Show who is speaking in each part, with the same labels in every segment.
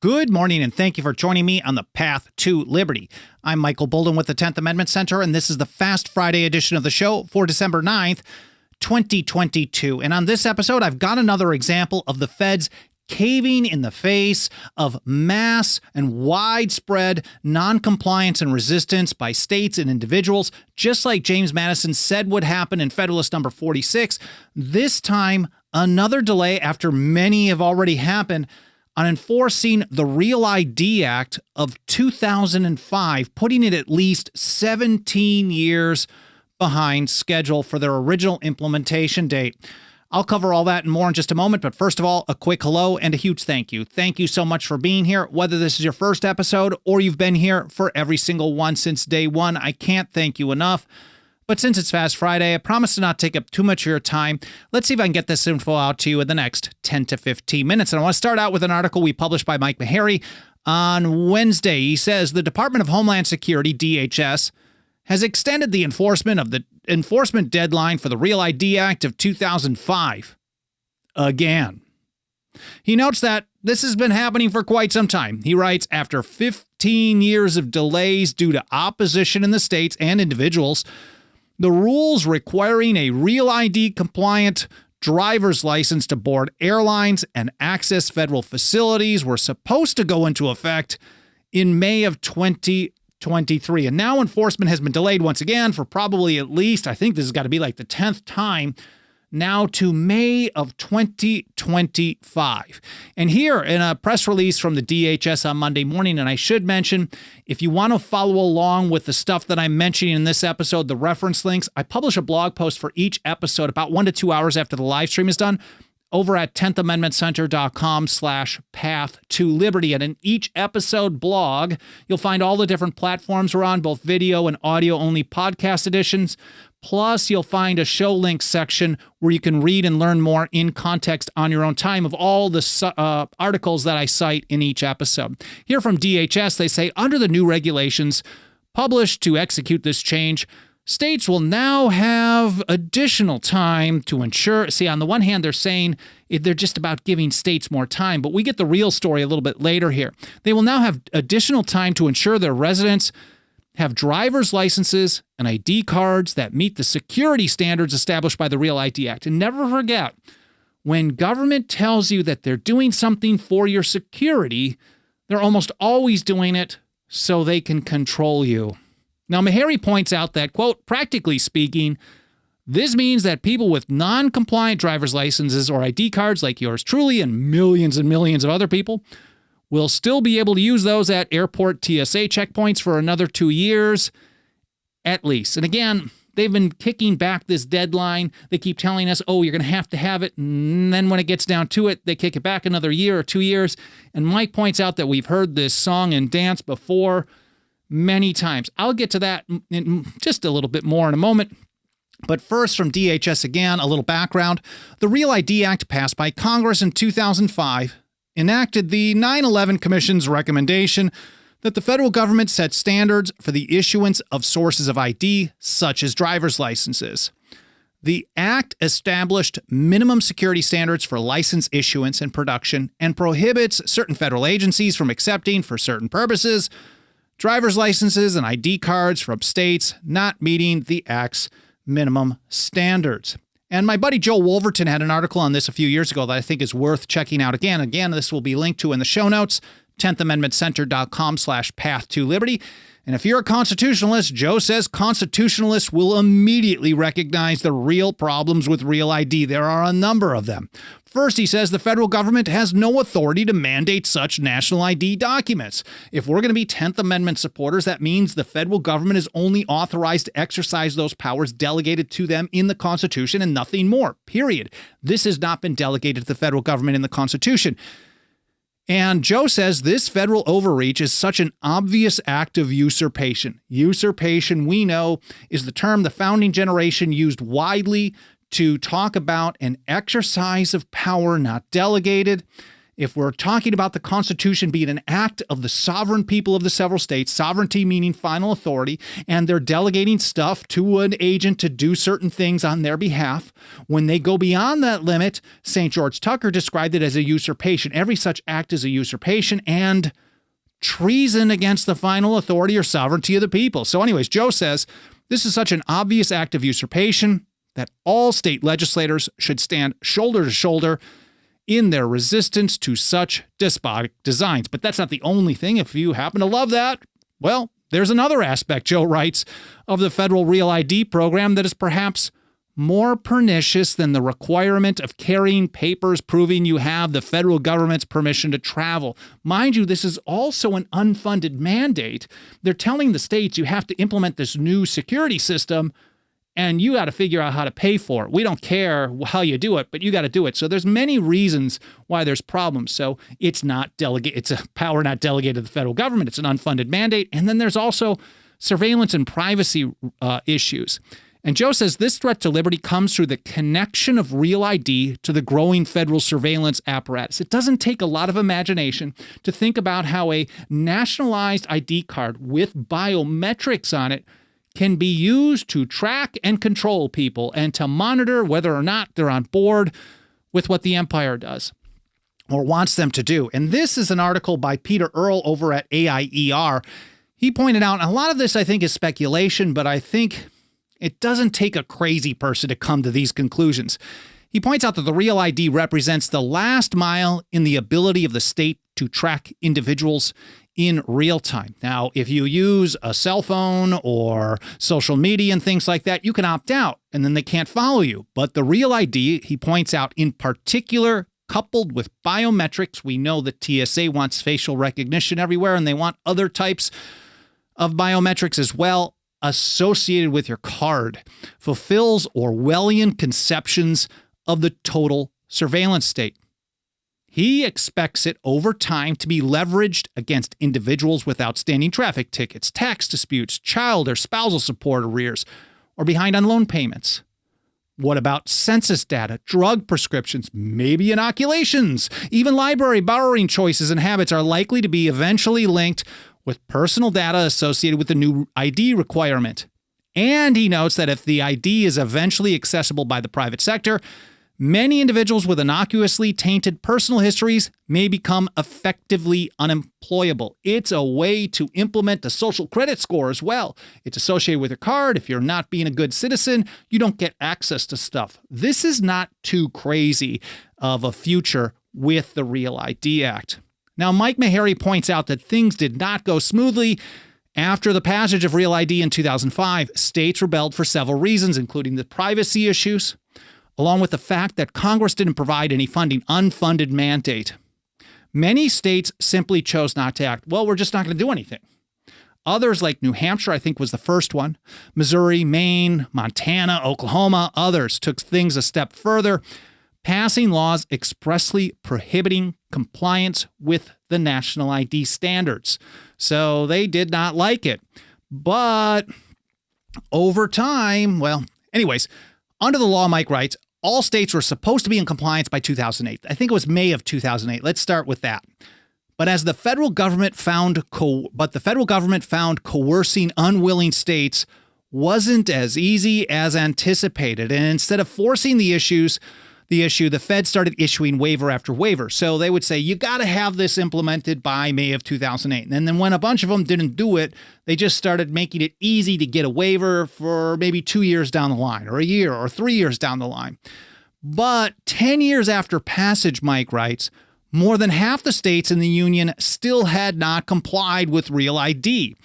Speaker 1: Good morning, and thank you for joining me on the Path to Liberty. I'm Michael Bolden with the 10th Amendment Center, and this is the Fast Friday edition of the show for December 9th, 2022. And on this episode, I've got another example of the feds caving in the face of mass and widespread noncompliance and resistance by states and individuals, just like James Madison said would happen in Federalist number 46. This time, another delay after many have already happened on enforcing the Real ID Act of 2005, putting it at least 17 years behind schedule for their original implementation date. I'll cover all that and more in just a moment, but first of all, a quick hello and a huge thank you. Thank you so much for being here, whether this is your first episode or you've been here for every single one since day one. I can't thank you enough. But since it's Fast Friday, I promise to not take up too much of your time. Let's see if I can get this info out to you in the next 10 to 15 minutes. And I want to start out with an article we published by Mike Meharry on Wednesday. He says the Department of Homeland Security, DHS, has extended the enforcement deadline for the Real ID Act of 2005 again. He notes that this has been happening for quite some time. He writes, after 15 years of delays due to opposition in the states and individuals, the rules requiring a Real ID compliant driver's license to board airlines and access federal facilities were supposed to go into effect in May of 2023. And now enforcement has been delayed once again for probably at least, I think this has got to be like the 10th time, now to May of 2025. And here in a press release from the DHS on Monday morning, and I should mention, if you want to follow along with the stuff that I'm mentioning in this episode, the reference links, I publish a blog post for each episode about 1 to 2 hours after the live stream is done over at 10thamendmentcenter.com/path-to-liberty. And in each episode blog, you'll find all the different platforms we're on, both video and audio-only podcast editions. Plus, you'll find a show links section where you can read and learn more in context on your own time of all the articles that I cite in each episode. Here from DHS, they say, under the new regulations published to execute this change, states will now have additional time to ensure. See, on the one hand, they're saying they're just about giving states more time, but we get the real story a little bit later here. They will now have additional time to ensure their residents have driver's licenses and ID cards that meet the security standards established by the Real ID Act. And never forget, when government tells you that they're doing something for your security, they're almost always doing it so they can control you. Now, Meharry points out that, quote, practically speaking, this means that people with non-compliant driver's licenses or ID cards like yours truly and millions of other people will still be able to use those at airport TSA checkpoints for another 2 years at least. And again, they've been kicking back this deadline. They keep telling us, oh, you're going to have it. And then when it gets down to it, they kick it back another year or 2 years. And Mike points out that we've heard this song and dance before many times. I'll get to that in just a little bit more in a moment. But first, from DHS again, a little background. The Real ID Act passed by Congress in 2005 enacted the 9/11 Commission's recommendation that the federal government set standards for the issuance of sources of ID, such as driver's licenses. The act established minimum security standards for license issuance and production and prohibits certain federal agencies from accepting, for certain purposes, driver's licenses and ID cards from states not meeting the act's minimum standards. And my buddy Joe Wolverton had an article on this a few years ago that I think is worth checking out again. Again, this will be linked to in the show notes, 10thamendmentcenter.com/path-to-liberty. And if you're a constitutionalist, Joe says constitutionalists will immediately recognize the real problems with Real ID. There are a number of them. First, he says the federal government has no authority to mandate such national ID documents. If we're going to be 10th Amendment supporters, that means the federal government is only authorized to exercise those powers delegated to them in the Constitution and nothing more, period. This has not been delegated to the federal government in the Constitution. And Joe says this federal overreach is such an obvious act of usurpation. Usurpation, we know, is the term the founding generation used widely to talk about an exercise of power not delegated. If we're talking about the Constitution being an act of the sovereign people of the several states, sovereignty meaning final authority, and they're delegating stuff to an agent to do certain things on their behalf, when they go beyond that limit, St. George Tucker described it as a usurpation. Every such act is a usurpation and treason against the final authority or sovereignty of the people. So anyways, Joe says, this is such an obvious act of usurpation that all state legislators should stand shoulder to shoulder in their resistance to such despotic designs. But that's not the only thing. If you happen to love that, well, there's another aspect, Joe writes, of the federal Real ID program that is perhaps more pernicious than the requirement of carrying papers proving you have the federal government's permission to travel. Mind you, this is also an unfunded mandate. They're telling the states you have to implement this new security system, and you got to figure out how to pay for it. We don't care how you do it, but you got to do it. So there's many reasons why there's problems. So it's a power not delegated to the federal government. It's an unfunded mandate. And then there's also surveillance and privacy issues. And Joe says this threat to liberty comes through the connection of Real ID to the growing federal surveillance apparatus. It doesn't take a lot of imagination to think about how a nationalized ID card with biometrics on it can be used to track and control people and to monitor whether or not they're on board with what the empire does or wants them to do. And this is an article by Peter Earle over at AIER. He pointed out, and a lot of this I think is speculation, but I think it doesn't take a crazy person to come to these conclusions. He points out that the Real ID represents the last mile in the ability of the state to track individuals in real time. Now, if you use a cell phone or social media and things like that, you can opt out and then they can't follow you. But the Real ID, he points out, in particular, coupled with biometrics, we know that TSA wants facial recognition everywhere and they want other types of biometrics as well associated with your card, fulfills Orwellian conceptions of the total surveillance state. He expects it over time to be leveraged against individuals with outstanding traffic tickets, tax disputes, child or spousal support arrears, or behind on loan payments. What about census data, drug prescriptions, maybe inoculations? Even library borrowing choices and habits are likely to be eventually linked with personal data associated with the new ID requirement. And he notes that if the ID is eventually accessible by the private sector, many individuals with innocuously tainted personal histories may become effectively unemployable. It's a way to implement a social credit score as well. It's associated with your card. If you're not being a good citizen, you don't get access to stuff. This is not too crazy of a future with the Real ID Act. Now, Mike Meharry points out that things did not go smoothly. After the passage of Real ID in 2005, states rebelled for several reasons, including the privacy issues, along with the fact that Congress didn't provide any funding, unfunded mandate. Many states simply chose not to act. Well, we're just not going to do anything. Others, like New Hampshire, I think was the first one, Missouri, Maine, Montana, Oklahoma, others took things a step further, passing laws expressly prohibiting compliance with the national ID standards. So they did not like it. But over time, anyways, under the law, Mike writes, all states were supposed to be in compliance by 2008. I think it was May of 2008. Let's start with that. But the federal government found coercing unwilling states wasn't as easy as anticipated. And instead of forcing the issue, the Fed started issuing waiver after waiver. So they would say, you got to have this implemented by May of 2008. And then when a bunch of them didn't do it, they just started making it easy to get a waiver for maybe 2 years down the line, or a year, or 3 years down the line. But 10 years after passage, Mike writes, more than half the states in the union still had not complied with Real ID.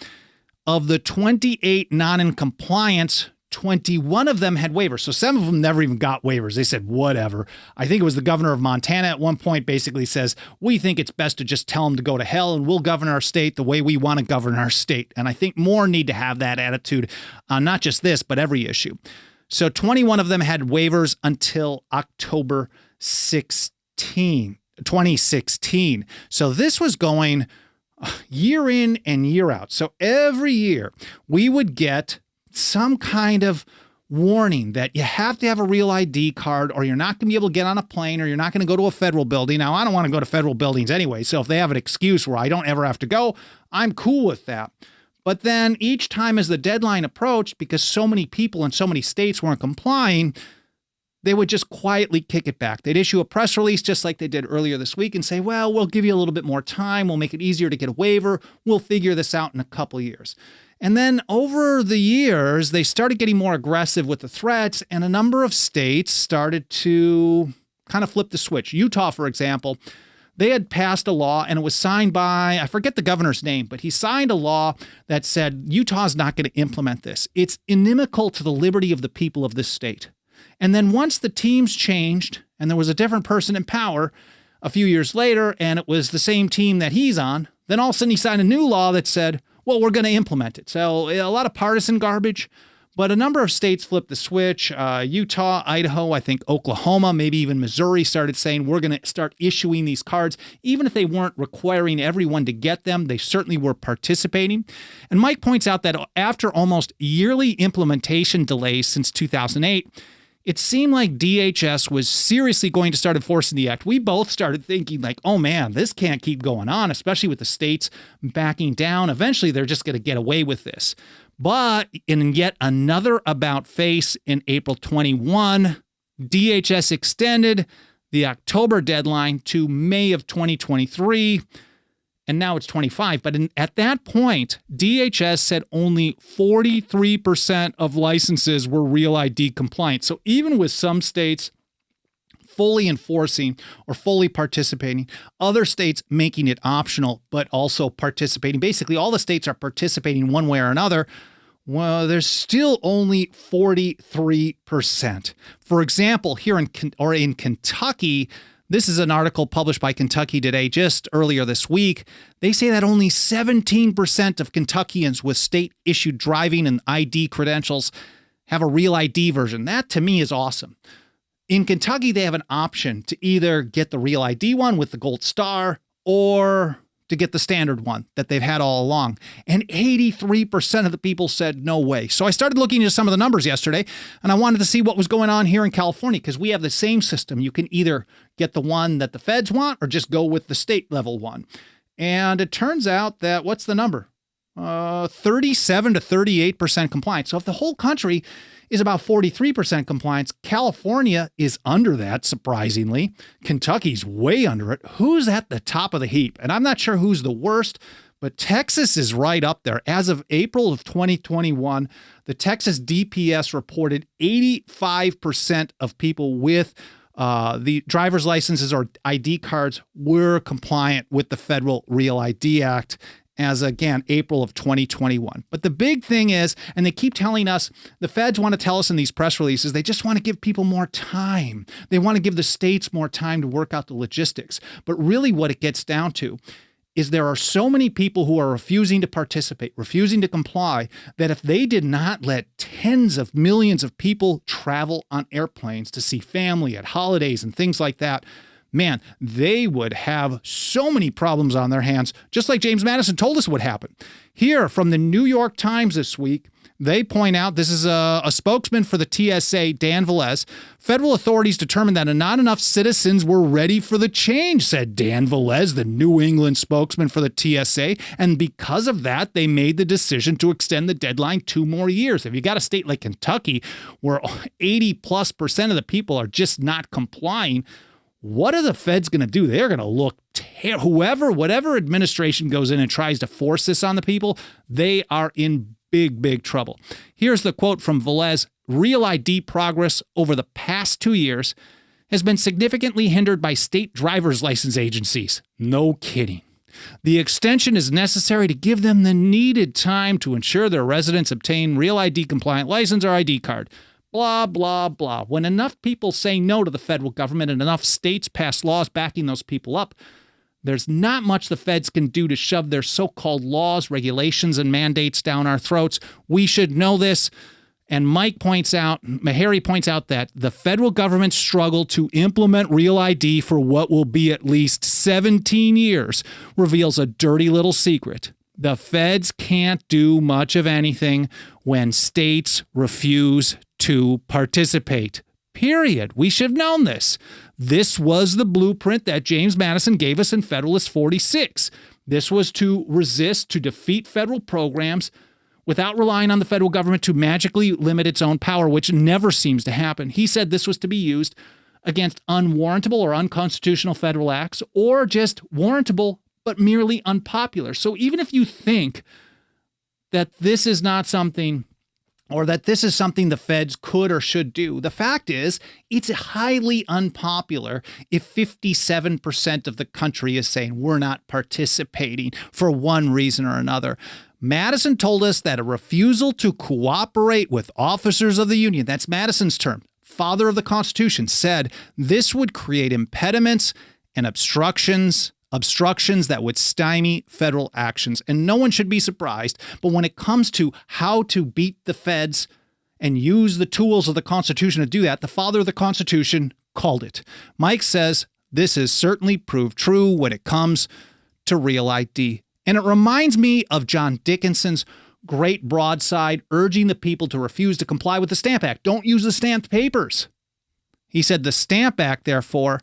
Speaker 1: Of the 28 not in compliance, 21 of them had waivers. So some of them never even got waivers. They said, whatever. I think it was the governor of Montana at one point basically says, we think it's best to just tell them to go to hell and we'll govern our state the way we want to govern our state. And I think more need to have that attitude on not just this, but every issue. So 21 of them had waivers until October 2016. So this was going year in and year out. So every year we would get some kind of warning that you have to have a real ID card or you're not going to be able to get on a plane or you're not going to go to a federal building. Now, I don't want to go to federal buildings anyway, so if they have an excuse where I don't ever have to go, I'm cool with that. But then each time as the deadline approached, because so many people in so many states weren't complying, they would just quietly kick it back. They'd issue a press release just like they did earlier this week and say, well, we'll give you a little bit more time. We'll make it easier to get a waiver. We'll figure this out in a couple years. And then over the years, they started getting more aggressive with the threats, and a number of states started to kind of flip the switch. Utah, for example, they had passed a law, and it was signed by, I forget the governor's name, but he signed a law that said Utah's not going to implement this. It's inimical to the liberty of the people of this state. And then once the teams changed and there was a different person in power a few years later, and it was the same team that he's on, then all of a sudden he signed a new law that said, well, we're going to implement it. So a lot of partisan garbage, but a number of states flipped the switch. Utah, Idaho, I think Oklahoma, maybe even Missouri started saying we're going to start issuing these cards. Even if they weren't requiring everyone to get them, they certainly were participating. And Mike points out that after almost yearly implementation delays since 2008, it seemed like DHS was seriously going to start enforcing the act. We both started thinking like, oh man, this can't keep going on, especially with the states backing down. Eventually, they're just going to get away with this. But in yet another about face in April 21, DHS extended the October deadline to May of 2023. And now it's 25. But at that point, DHS said only 43% of licenses were Real ID compliant. So even with some states fully enforcing or fully participating, other states making it optional, but also participating. Basically, all the states are participating one way or another. Well, there's still only 43%. For example, here in Kentucky, this is an article published by Kentucky Today just earlier this week. They say that only 17% of Kentuckians with state-issued driving and ID credentials have a Real ID version. That, to me, is awesome. In Kentucky, they have an option to either get the Real ID one with the gold star or to get the standard one that they've had all along. And 83% of the people said no way. So I started looking at some of the numbers yesterday, and I wanted to see what was going on here in California, because we have the same system. You can either get the one that the feds want or just go with the state level one. And it turns out that, what's the number? 37 to 38% compliance. So if the whole country is about 43% compliance, California is under that, surprisingly. Kentucky's way under it. Who's at the top of the heap? And I'm not sure who's the worst, but Texas is right up there. As of April of 2021, the Texas DPS reported 85% of people with the driver's licenses or ID cards were compliant with the Federal Real ID Act as, again, April of 2021. But the big thing is, and they keep telling us, the feds want to tell us in these press releases, they just want to give people more time. They want to give the states more time to work out the logistics. But really what it gets down to is there are so many people who are refusing to participate, refusing to comply, that if they did not let tens of millions of people travel on airplanes to see family at holidays and things like that, man, they would have so many problems on their hands, just like James Madison told us would happen. Here from the New York Times this week, they point out, this is a spokesman for the TSA, Dan Velez, federal authorities determined that not enough citizens were ready for the change, said Dan Velez, the New England spokesman for the TSA. And because of that, they made the decision to extend the deadline 2 more years. If you got a state like Kentucky, where 80+% of the people are just not complying, what are the feds going to do? They're going to look whatever administration goes in and tries to force this on the people, they are in big trouble. Here's the quote from Velez. Real ID progress over the past 2 years has been significantly hindered by state driver's license agencies. No kidding. The extension is necessary to give them the needed time to ensure their residents obtain Real ID compliant license or ID card. Blah, blah, blah. When enough people say no to the federal government and enough states pass laws backing those people up, there's not much the feds can do to shove their so-called laws, regulations, and mandates down our throats. We should know this. And Meharry points out that the federal government's struggle to implement Real ID for what will be at least 17 years reveals a dirty little secret. The feds can't do much of anything when states refuse to participate. Period. We should have known this. This was the blueprint that James Madison gave us in Federalist 46. This was to resist, to defeat federal programs without relying on the federal government to magically limit its own power, which never seems to happen. He said this was to be used against unwarrantable or unconstitutional federal acts, or just warrantable but merely unpopular. So even if you think that this is not something, or that this is something the feds could or should do, the fact is it's highly unpopular if 57% of the country is saying we're not participating for one reason or another. Madison told us that a refusal to cooperate with officers of the Union, that's Madison's term, father of the Constitution, said this would create impediments and obstructions that would stymie federal actions. And no one should be surprised. But when it comes to how to beat the feds and use the tools of the Constitution to do that, the father of the Constitution called it. Mike says this is certainly proved true when it comes to real ID. And it reminds me of John Dickinson's great broadside urging the people to refuse to comply with the Stamp Act. Don't use the stamped papers. He said the Stamp Act, therefore,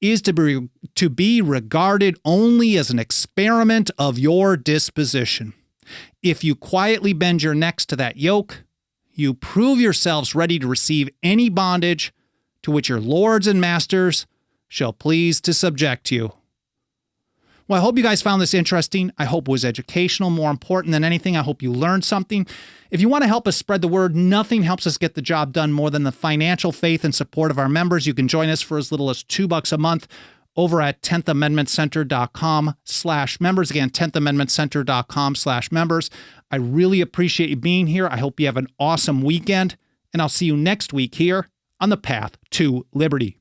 Speaker 1: is to be regarded only as an experiment of your disposition. If you quietly bend your necks to that yoke, you prove yourselves ready to receive any bondage to which your lords and masters shall please to subject you. Well, I hope you guys found this interesting. I hope it was educational. More important than anything, I hope you learned something. If you want to help us spread the word, nothing helps us get the job done more than the financial faith and support of our members. You can join us for as little as $2 a month over at 10thamendmentcenter.com/members. Again, 10thamendmentcenter.com/members. I really appreciate you being here. I hope you have an awesome weekend, and I'll see you next week here on the Path to Liberty.